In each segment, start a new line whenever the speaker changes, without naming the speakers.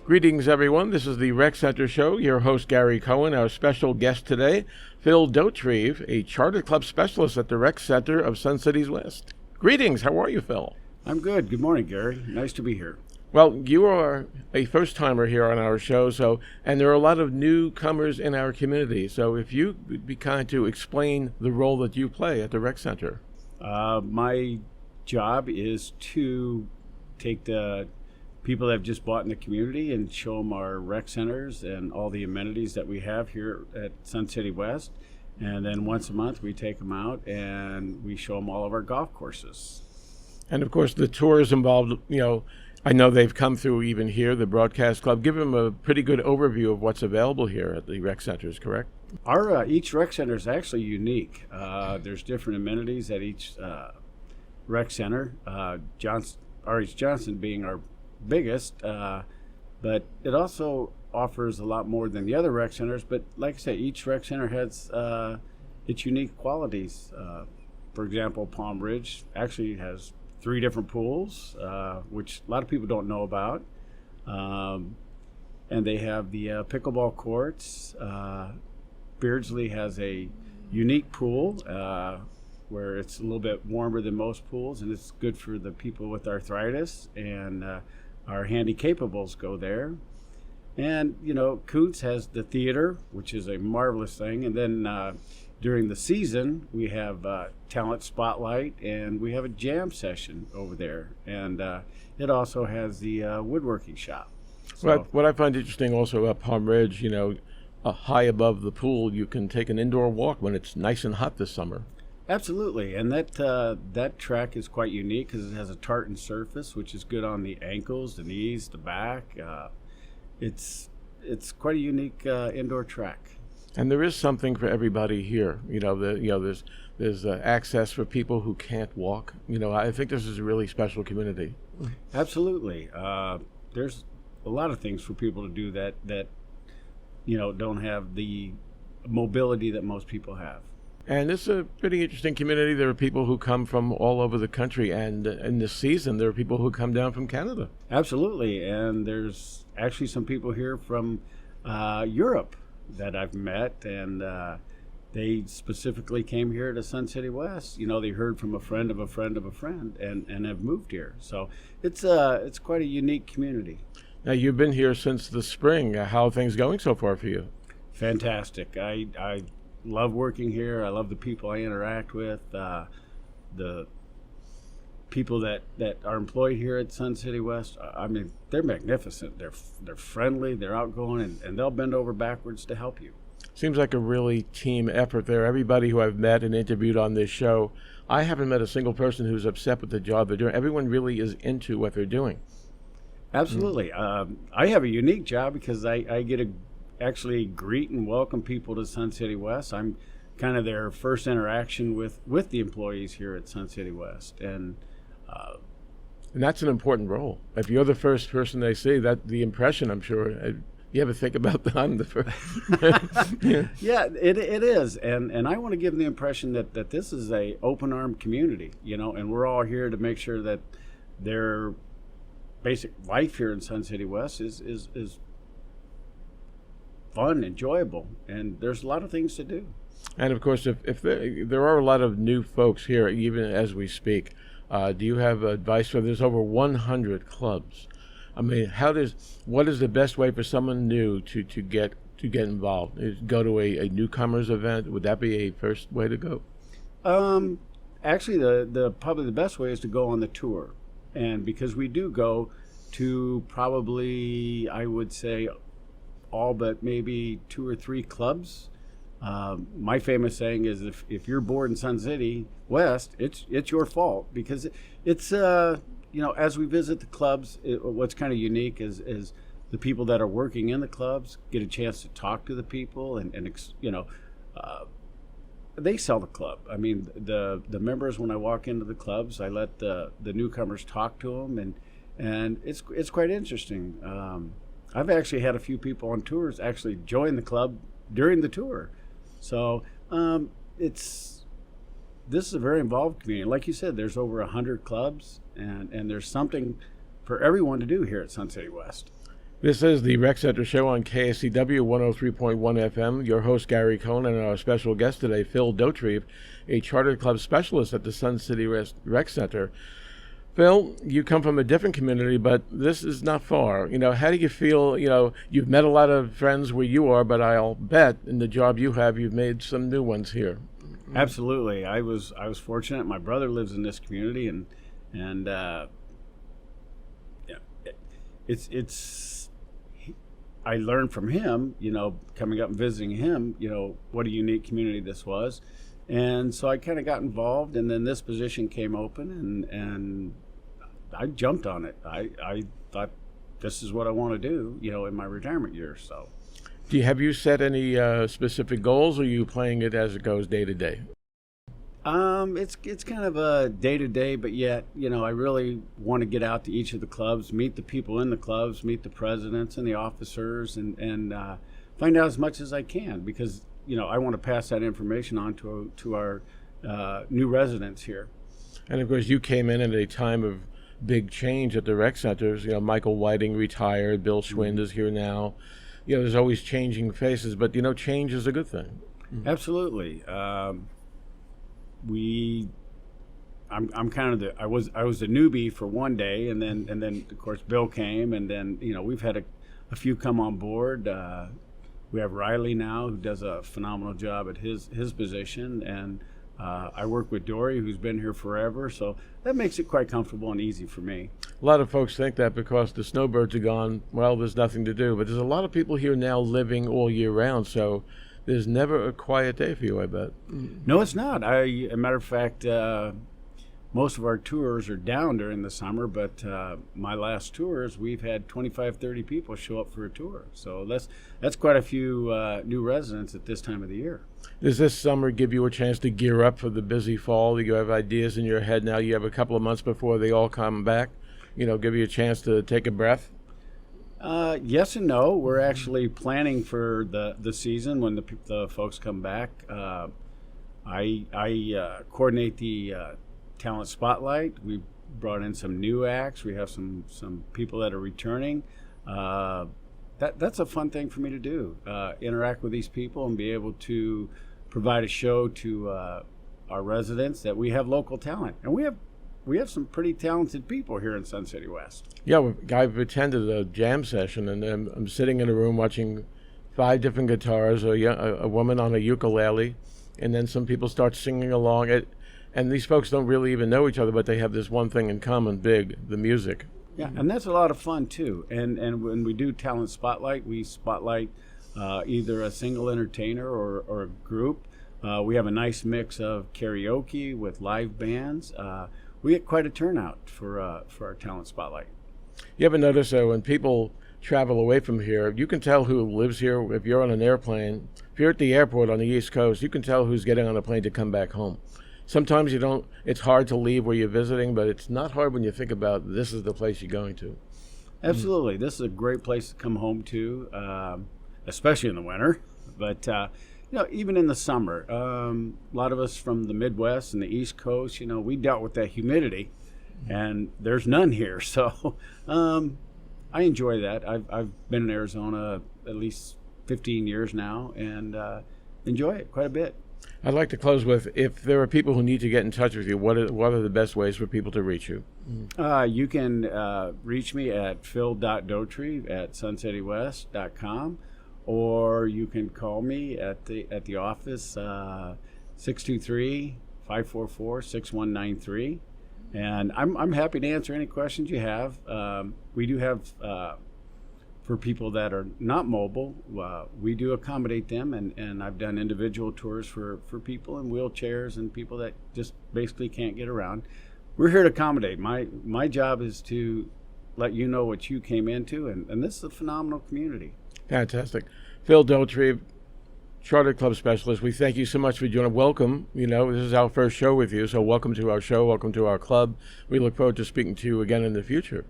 Greetings, everyone. This is the Rec Center Show. Your host, Gary Cohen. Our special guest today, Phil Dauterive, a charter club specialist at the Rec Center of Sun Cities West. Greetings. How are you, Phil?
I'm good. Good morning, Gary. Nice to be here.
Well, you are a first-timer here on our show, and there are a lot of newcomers in our community. So if you would be kind to explain the role that you play at the Rec Center.
My job is to take the people that have just bought in the community and show them our rec centers and all the amenities that we have here at Sun City West. And then once a month we take them out and we show them all of our golf courses.
And of course the tours involved, I know they've come through even here, the Broadcast Club. Give them a pretty good overview of what's available here at the rec centers, correct?
Our each rec center is actually unique. There's different amenities at each rec center. R.H. Johnson being our biggest, but it also offers a lot more than the other rec centers. But like I said, each rec center has its unique qualities. For example, Palm Ridge actually has 3 different pools, which a lot of people don't know about. And they have the pickleball courts. Beardsley has a unique pool where it's a little bit warmer than most pools, and it's good for the people with arthritis, and our handicapables go there. And, Koontz has the theater, which is a marvelous thing. And then during the season, we have Talent Spotlight, and we have a jam session over there. And it also has the woodworking shop.
So, what I find interesting also about Palm Ridge, high above the pool, you can take an indoor walk when it's nice and hot this summer.
Absolutely, and that track is quite unique because it has a tartan surface, which is good on the ankles, the knees, the back. It's quite a unique indoor track.
And there is something for everybody here. There's access for people who can't walk. I think this is a really special community.
Absolutely, there's a lot of things for people to do that don't have the mobility that most people have.
And it's a pretty interesting community. There are people who come from all over the country, and in this season, there are people who come down from Canada.
Absolutely, and there's actually some people here from Europe that I've met, and they specifically came here to Sun City West. They heard from a friend of a friend of a friend, and have moved here. So it's quite a unique community.
Now, you've been here since the spring. How are things going so far for you?
Fantastic. I love working here. I love the people I interact with. The people that are employed here at Sun City West, they're magnificent. They're friendly, they're outgoing, and they'll bend over backwards to help you.
Seems like a really team effort there. Everybody who I've met and interviewed on this show, I haven't met a single person who's upset with the job they're doing. Everyone really is into what they're doing.
Absolutely. I have a unique job because I get to actually greet and welcome people to Sun City West. I'm kind of their first interaction with the employees here at Sun City West, and
that's an important role. If you're the first person they see, that the impression, I'm sure. You ever think about that? I'm the first.
Yeah, it is, and I want to give the impression that this is a open armed community, and we're all here to make sure that their basic life here in Sun City West is fun, enjoyable, and there's a lot of things to do.
And of course, if there are a lot of new folks here, even as we speak, do you have advice for? There's over 100 clubs. What is the best way for someone new to get involved? Go to a newcomers event? Would that be a first way to go?
Actually, the probably the best way is to go on the tour, and because we do go to probably, I would say, all but maybe 2 or 3 clubs. My famous saying is, if you're bored in Sun City West, it's your fault, because it's as we visit the clubs, what's kind of unique is the people that are working in the clubs get a chance to talk to the people, and they sell the club. The members, when I walk into the clubs, I let the newcomers talk to them, and it's quite interesting. I've actually had a few people on tours actually join the club during the tour. So this is a very involved community. Like you said, there's over 100 clubs, and there's something for everyone to do here at Sun City West.
This is the Rec Center Show on KSCW 103.1 FM. Your host, Gary Cohen, and our special guest today, Phil Dauterive, a charter club specialist at the Sun City Rec Center. Phil, you come from a different community, but this is not far. How do you feel? You've met a lot of friends where you are, but I'll bet in the job you have, you've made some new ones here.
Absolutely. I was fortunate. My brother lives in this community, and it's I learned from him, coming up and visiting him, what a unique community this was. And so I kind of got involved, and then this position came open, and I jumped on it. I thought this is what I want to do, in my retirement years. So,
Have you set any specific goals, or are you playing it as it goes day to day?
It's kind of a day to day, but yet, I really want to get out to each of the clubs, meet the people in the clubs, meet the presidents and the officers, and find out as much as I can, because I want to pass that information on to our new residents here.
And of course, you came in at a time of big change at the rec centers. Michael Whiting retired, Bill Schwind is here now. There's always changing faces, but change is a good thing.
Absolutely. I'm kind of I was a newbie for one day, and then of course Bill came, and then we've had a few come on board. We have Riley now, who does a phenomenal job at his position, and I work with Dory, who's been here forever, so that makes it quite comfortable and easy for me.
A lot of folks think that because the snowbirds are gone, well, there's nothing to do. But there's a lot of people here now living all year round, so there's never a quiet day for you, I bet.
No, it's not. As a matter of fact, most of our tours are down during the summer, but my last tours, we've had 25, 30 people show up for a tour. So that's quite a few new residents at this time of the year.
Does this summer give you a chance to gear up for the busy fall? Do you have ideas in your head now? You have a couple of months before they all come back, give you a chance to take a breath?
Yes and no. We're actually planning for the season when the folks come back. I coordinate the Talent Spotlight. We brought in some new acts. We have some people that are returning. That's a fun thing for me to do. Interact with these people and be able to provide a show to our residents that we have local talent, and we have some pretty talented people here in Sun City West.
Yeah, I've attended a jam session, and I'm sitting in a room watching 5 different guitars, a woman on a ukulele, and then some people start singing along. And these folks don't really even know each other, but they have this one thing in common, big, the music.
Yeah, and that's a lot of fun, too. And when we do Talent Spotlight, we spotlight either a single entertainer or a group. We have a nice mix of karaoke with live bands. We get quite a turnout for our Talent Spotlight.
You ever notice when people travel away from here, you can tell who lives here. If you're on an airplane, if you're at the airport on the East Coast, you can tell who's getting on a plane to come back home. Sometimes it's hard to leave where you're visiting, but it's not hard when you think about this is the place you're going to.
Absolutely. This is a great place to come home to, especially in the winter. But, even in the summer, a lot of us from the Midwest and the East Coast, we dealt with that humidity, and there's none here. So I enjoy that. I've been in Arizona at least 15 years now, and enjoy it quite a bit.
I'd like to close with, if there are people who need to get in touch with you, what are the best ways for people to reach you?
You can reach me at phil.dauterive@suncitywest.com, or you can call me at the office, 623-544-6193. And I'm happy to answer any questions you have. We do have, for people that are not mobile, we do accommodate them, and I've done individual tours for people in wheelchairs and people that just basically can't get around. We're here to accommodate. My job is to let you know what you came into, and this is a phenomenal community.
Fantastic. Phil Dauterive, Charter Club Specialist, we thank you so much for joining. Welcome. This is our first show with you, so welcome to our show, welcome to our club. We look forward to speaking to you again in the future.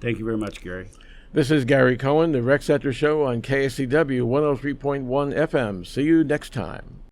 Thank you very much, Gary.
This is Gary Cohen, the Rec Center Show on KSCW 103.1 FM. See you next time.